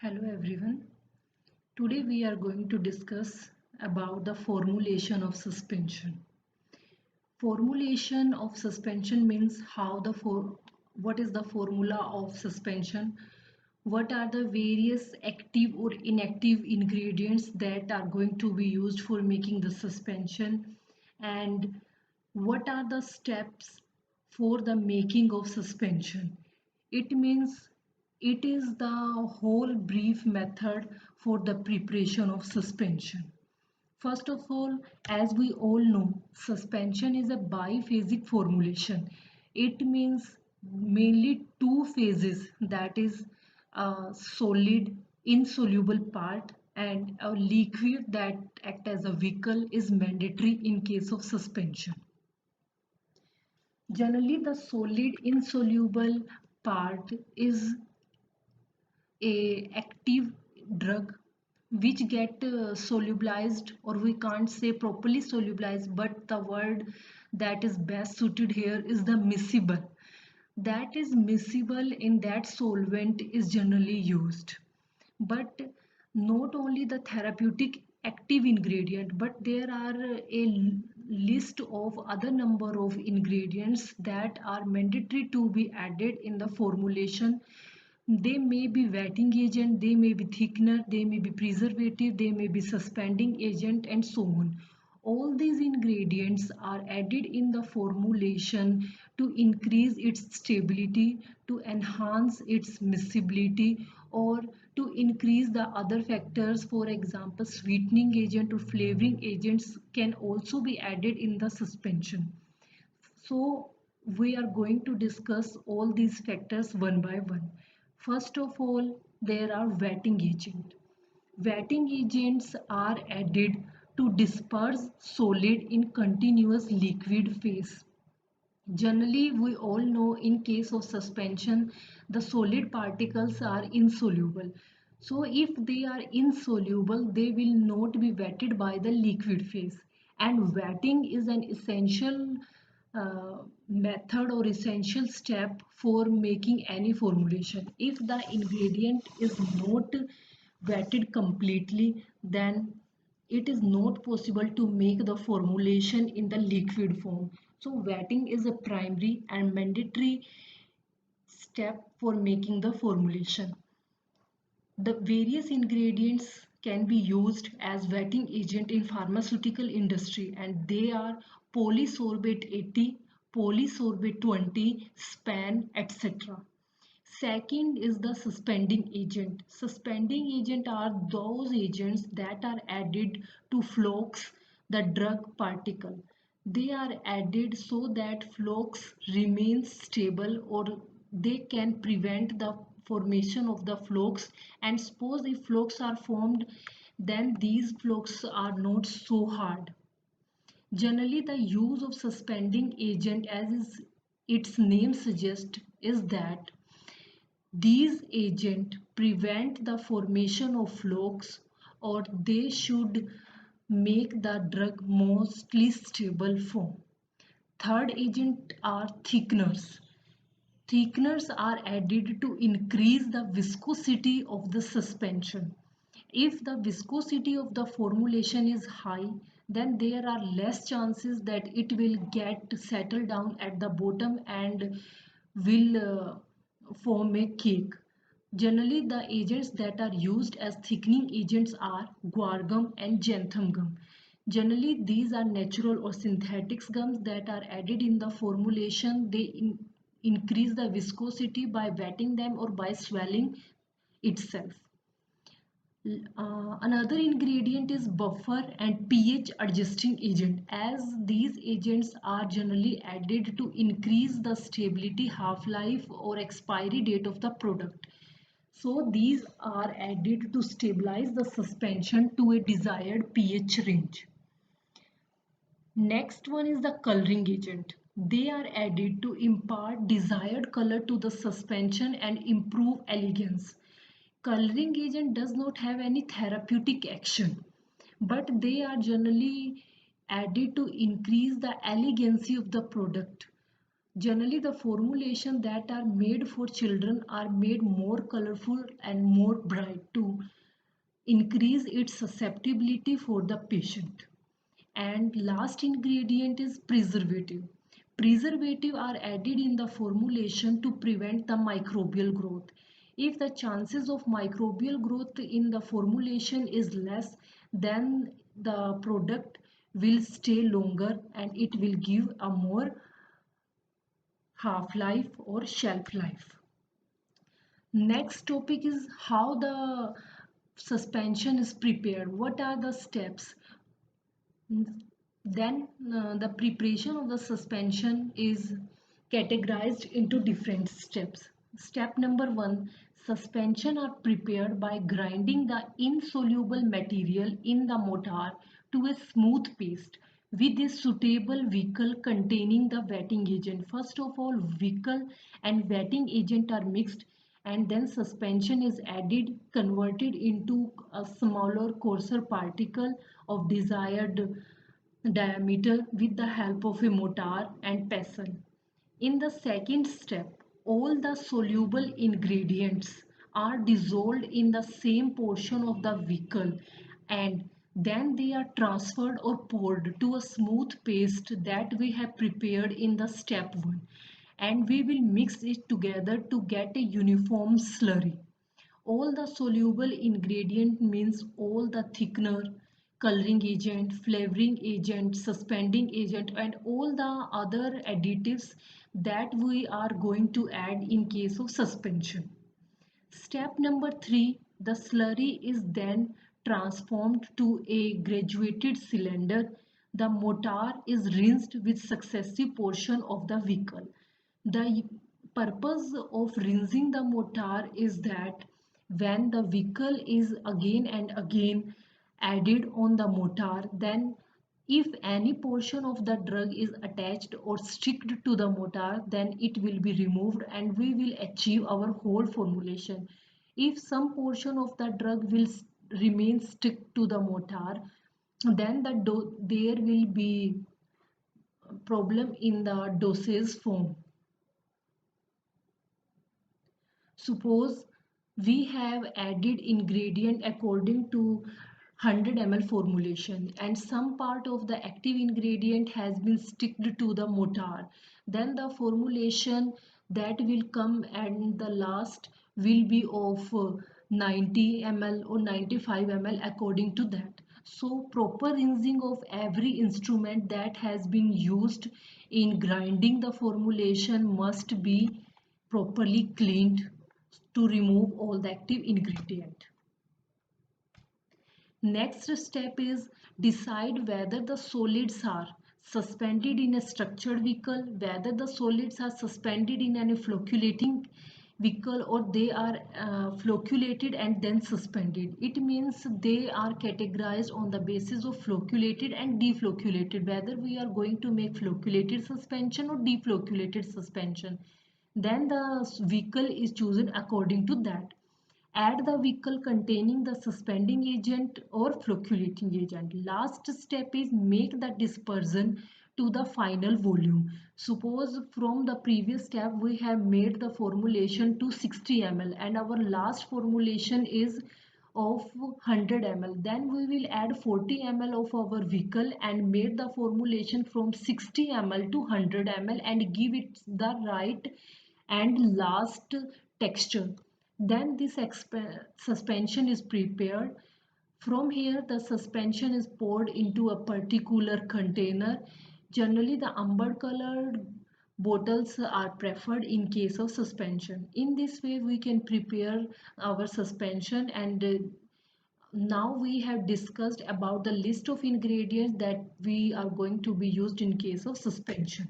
Hello everyone. Today we are going to discuss about the formulation of suspension. Formulation of suspension means what is the formula of suspension, what are the various active or inactive ingredients that are going to be used for making the suspension, and what are the steps for the making of suspension. It means it is the whole brief method for the preparation of suspension. First of all, as we all know, suspension is a biphasic formulation. It means mainly two phases, that is a solid insoluble part and a liquid that act as a vehicle is mandatory in case of suspension. Generally, the solid insoluble part is a active drug which get solubilized, or we can't say properly solubilized, but the word that is best suited here is the miscible. That is miscible in that solvent is generally used. But not only the therapeutic active ingredient, but there are a list of other number of ingredients that are mandatory to be added in the formulation. They may be wetting agent, they may be thickener, they may be preservative, they may be suspending agent, and so on. All these ingredients are added in the formulation to increase its stability, to enhance its miscibility, or to increase the other factors. For example, sweetening agent or flavoring agents can also be added in the suspension. So we are going to discuss all these factors one by one. First of all, there are wetting agents. Wetting agents are added to disperse solid in continuous liquid phase. Generally, we all know in case of suspension, the solid particles are insoluble. So if they are insoluble, they will not be wetted by the liquid phase. And wetting is an essential method or essential step for making any formulation. If the ingredient is not wetted completely, then it is not possible to make the formulation in the liquid form. So wetting is a primary and mandatory step for making the formulation. The various ingredients can be used as wetting agent in pharmaceutical industry, and they are polysorbate 80, polysorbate 20, span, etc. Second is the suspending agent. Suspending agent are those agents that are added to flux, the drug particle. They are added so that flux remains stable, or they can prevent the formation of the flux. And suppose if flux are formed, then these flux are not so hard. Generally, the use of suspending agent, as its name suggests, is that these agents prevent the formation of flux, or they should make the drug mostly stable form. Third agent are thickeners. Thickeners are added to increase the viscosity of the suspension. If the viscosity of the formulation is high, then there are less chances that it will get settled down at the bottom and will form a cake. Generally, the agents that are used as thickening agents are guar gum and xanthan gum. Generally, these are natural or synthetic gums that are added in the formulation. They increase the viscosity by wetting them or by swelling itself. Another ingredient is buffer and pH adjusting agent, as these agents are generally added to increase the stability, half-life or expiry date of the product. So these are added to stabilize the suspension to a desired pH range. Next one is the coloring agent. They are added to impart desired color to the suspension and improve elegance. Coloring agent does not have any therapeutic action, but they are generally added to increase the elegancy of the product. Generally, the formulation that are made for children are made more colorful and more bright to increase its susceptibility for the patient. And last ingredient is preservative. Preservative are added in the formulation to prevent the microbial growth. If the chances of microbial growth in the formulation is less, then the product will stay longer and it will give a more half life or shelf life. Next topic is how the suspension is prepared. What are the steps? Then the preparation of the suspension is categorized into different steps. Step number one, suspension are prepared by grinding the insoluble material in the mortar to a smooth paste with a suitable vehicle containing the wetting agent. First of all, vehicle and wetting agent are mixed and then suspension is added, converted into a smaller, coarser particle of desired diameter with the help of a mortar and pestle. In the second step, all the soluble ingredients are dissolved in the same portion of the vehicle and then they are transferred or poured to a smooth paste that we have prepared in the step 1 and we will mix it together to get a uniform slurry. All the soluble ingredient means all the thickener, coloring agent, flavoring agent, suspending agent and all the other additives that we are going to add in case of suspension. Step number 3, the slurry is then transformed to a graduated cylinder. The mortar is rinsed with successive portion of the vehicle. The purpose of rinsing the mortar is that when the vehicle is again and again added on the mortar, then if any portion of the drug is attached or sticked to the mortar, then it will be removed and we will achieve our whole formulation. If some portion of the drug will remain stick to the mortar, then there will be problem in the dosage form. Suppose we have added ingredient according to 100 ml formulation and some part of the active ingredient has been sticked to the mortar. Then the formulation that will come at the last will be of 90 ml or 95 ml according to that. So proper rinsing of every instrument that has been used in grinding the formulation must be properly cleaned to remove all the active ingredient. Next step is decide whether the solids are suspended in a structured vehicle, whether the solids are suspended in a flocculating vehicle or they are flocculated and then suspended. It means they are categorized on the basis of flocculated and deflocculated, whether we are going to make flocculated suspension or deflocculated suspension. Then the vehicle is chosen according to that. Add the vehicle containing the suspending agent or flocculating agent. Last step is make the dispersion to the final volume. Suppose from the previous step we have made the formulation to 60 ml and our last formulation is of 100 ml. Then we will add 40 ml of our vehicle and made the formulation from 60 ml to 100 ml and give it the right and last texture. Then this suspension is prepared. From here the suspension is poured into a particular container. Generally the amber colored bottles are preferred in case of suspension. In this way we can prepare our suspension and now we have discussed about the list of ingredients that we are going to be used in case of suspension.